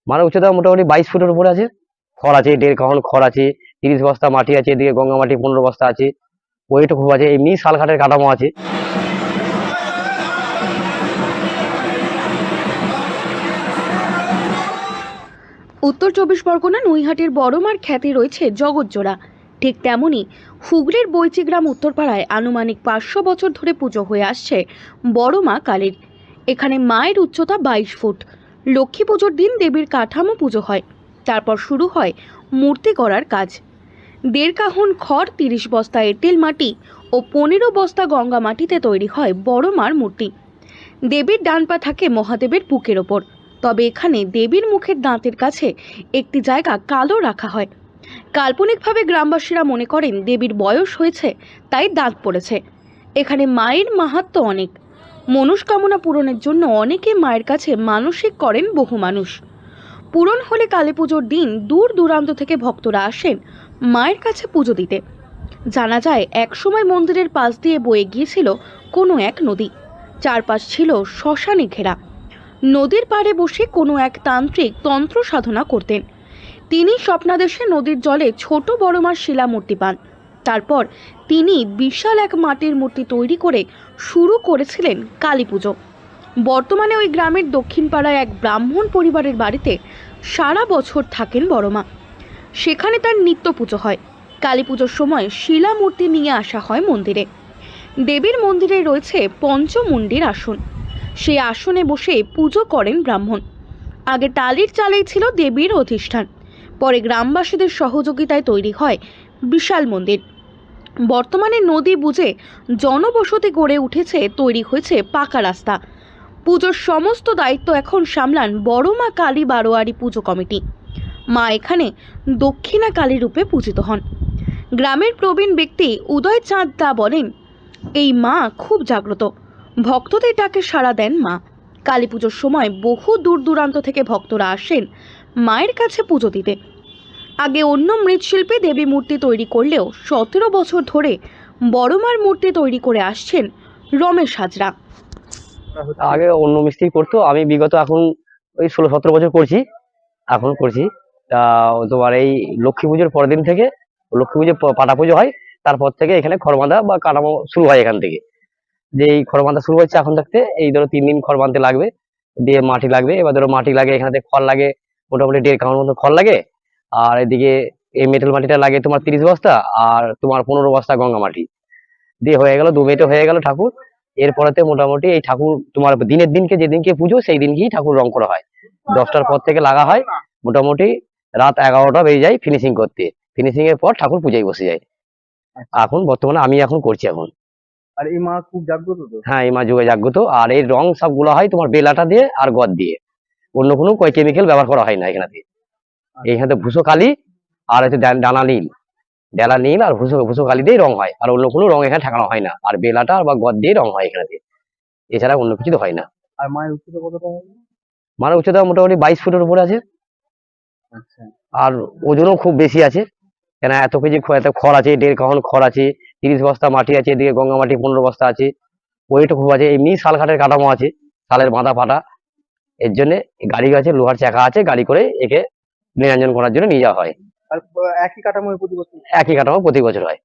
মানে উচ্চতা মোটামুটি 22 ফুটের উপরে আছে। খড় আছে, 1.5 কাউন খড় আছে, 30 বস্তা মাটি আছে, এদিকে গঙ্গা মাটি 15 বস্তা আছে, ওইটা খুব আছে। এমনি শালঘাটের কাঠামো আছে। উত্তর চব্বিশ পরগনা নৈহাটির বড়মার খ্যাতি রয়েছে জগৎজোড়া। ঠিক তেমনি হুগলির বৈচিগ্রাম উত্তরপাড়ায় আনুমানিক 500 বছর ধরে পুজো হয়ে আসছে বড়মা কালীর। এখানে মায়ের উচ্চতা 22 ফুট। লক্ষ্মী পুজোর দিন দেবীর কাঠামো পুজো হয়, তারপর শুরু হয় মূর্তি করার কাজ। 1.5 কাহন খড়, 30 বস্তা এঁটেল মাটি ও 15 বস্তা গঙ্গা মাটিতে তৈরি হয় বড়মার মূর্তি। দেবীর ডান পা থাকে মহাদেবের বুকের ওপর, তবে এখানে দেবীর মুখের দাঁতের কাছে একটি জায়গা কালো রাখা হয়। কাল্পনিকভাবে গ্রামবাসীরা মনে করেন দেবীর বয়স হয়েছে, তাই দাঁত পড়েছে। এখানে মায়ের মাহাত্ম্য অনেক। মনস্কামনা পূরণের জন্য অনেকে মায়ের কাছে মানসিক করেন। বহু মানুষ পূরণ হলে কালী পুজোর দিন দূর দূরান্ত থেকে ভক্তরা আসেন মায়ের কাছে পুজো দিতে। জানা যায় একসময় মন্দিরের পাশ দিয়ে বয়ে গিয়েছিল কোনো এক নদী। চারপাশ ছিল শ্মশানে ঘেরা। নদীর পাড়ে বসে কোনো এক তান্ত্রিক তন্ত্র সাধনা করতেন। তিনি স্বপ্নাদেশে নদীর জলে ছোট বড়মার শিলা মূর্তি পান। তারপর তিনি বিশাল এক মাটির মূর্তি তৈরি করে শুরু করেছিলেন কালী পুজো। বর্তমানে ওই গ্রামের দক্ষিণ পাড়ায় এক ব্রাহ্মণ পরিবারের বাড়িতে সারা বছর থাকেন বড়মা। সেখানে তার নিত্য পুজো হয়। কালী পুজোর সময় শিলা মূর্তি নিয়ে আসা হয় মন্দিরে। দেবীর মন্দিরে রয়েছে পঞ্চমুণ্ডির আসন। সেই আসনে বসে পুজো করেন ব্রাহ্মণ। আগে টালির চালেই ছিল দেবীর অধিষ্ঠান, পরে গ্রামবাসীদের সহযোগিতায় তৈরি হয় বিশাল মন্দির। বর্তমানে নদী বুঝে জনবসতি গড়ে উঠেছে, তৈরি হয়েছে পাকা রাস্তা। পুজোর সমস্ত দায়িত্ব এখন সামলান বড়মা কালী বারোয়ারি পুজো কমিটি। মা এখানে দক্ষিণা কালী রূপে পূজিত হন। গ্রামের প্রবীণ ব্যক্তি উদয় চাঁদ দা বলেন, এই মা খুব জাগ্রত, ভক্তদের ডাকে সাড়া দেন মা। কালী পুজোর সময় বহু দূর দূরান্ত থেকে ভক্তরা আসেন মায়ের কাছে পুজো দিতে। আগে অন্য মৃৎশিল্পী দেবী মূর্তি তৈরি করলেও 17 বছর ধরে বড়মার মূর্তি তৈরি করে আসছেন রমেশ হাজরা। আগে অন্য মিস্ত্রি করতো, আমি বিগত এখন ওই 16-17 বছর করছি, এখন করছি। তা তোমার এই লক্ষ্মী পুজোর পরের দিন থেকে, লক্ষ্মী পুজো পাটা পুজো হয়, তারপর থেকে এখানে খড় বাঁধা বা কাঠামো শুরু হয়। এখান থেকে যে এই খড় বাঁধা শুরু হচ্ছে এখন থাকতে, এই ধরো 3 দিন খড় বাঁধতে লাগবে, দিয়ে মাটি লাগবে। এবার ধরো মাটি লাগে, এখানে খড় লাগে মোটামুটি 1.5 কাউন মতো খড় লাগে। আর এদিকে এই মেটেল মাটিটা লাগে তোমার 30 বস্তা, আর তোমার 15 বস্তা গঙ্গা মাটি দিয়ে হয়ে গেল 2 মেটে হয়ে গেল ঠাকুর। এরপরেতে মোটামুটি এই ঠাকুর তোমার দিনের দিনকে যেদিনকে পুজো সেই দিনকেই ঠাকুর রং করা হয়। 10টার পর থেকে লাগা হয়, মোটামুটি রাত 11টা বেজে যায় ফিনিশিং করতে। ফিনিশিং এর পর ঠাকুর পূজায় বসে যায়। এখন বর্তমানে আমি এখন করছি এখন। আর এই মা খুব জাগ্রত তো? হ্যাঁ, এই মা যুগে জাগ্রত। আর এই রং সবগুলো হয় তোমার বেলাটা দিয়ে আর গদ দিয়ে, অন্য কোনো কেমিক্যাল ব্যবহার করা হয় না এখানে। এইখানে ভুসো কালি আর হচ্ছে ডানা নীল, ডেলা নীল আর ভুসো কালি দিয়ে রং হয়, আর অন্য কোনো রং এখানে ঠেকানো হয় না। আর বেলাটা বা গদ দিয়ে রং হয় এখানে, এছাড়া অন্য কিছু তো হয় না। আর মায়ের উচ্চতা কতটা হবে? মানে উচ্চতা মোটামুটি 22 ফুটের উপরে আছে। আচ্ছা। আর ওজনও খুব বেশি আছে, কেন এত কেজি এত খড় আছে, 1.5 কাউন খড় আছে, 30 বস্তা মাটি আছে, এদিকে গঙ্গা মাটি 15 বস্তা আছে, ওইটা খুব আছে। এমনি শালঘাটের কাঠামো আছে, শালের বাঁধা ফাটা। এর জন্য গাড়ি আছে, লোহার চাকা আছে, গাড়ি করে একে নিরঞ্জন করার জন্য নিয়ে যাওয়া হয়। আর একই কাঠামো প্রতি বছর? একই কাঠামো প্রতি বছর হয়।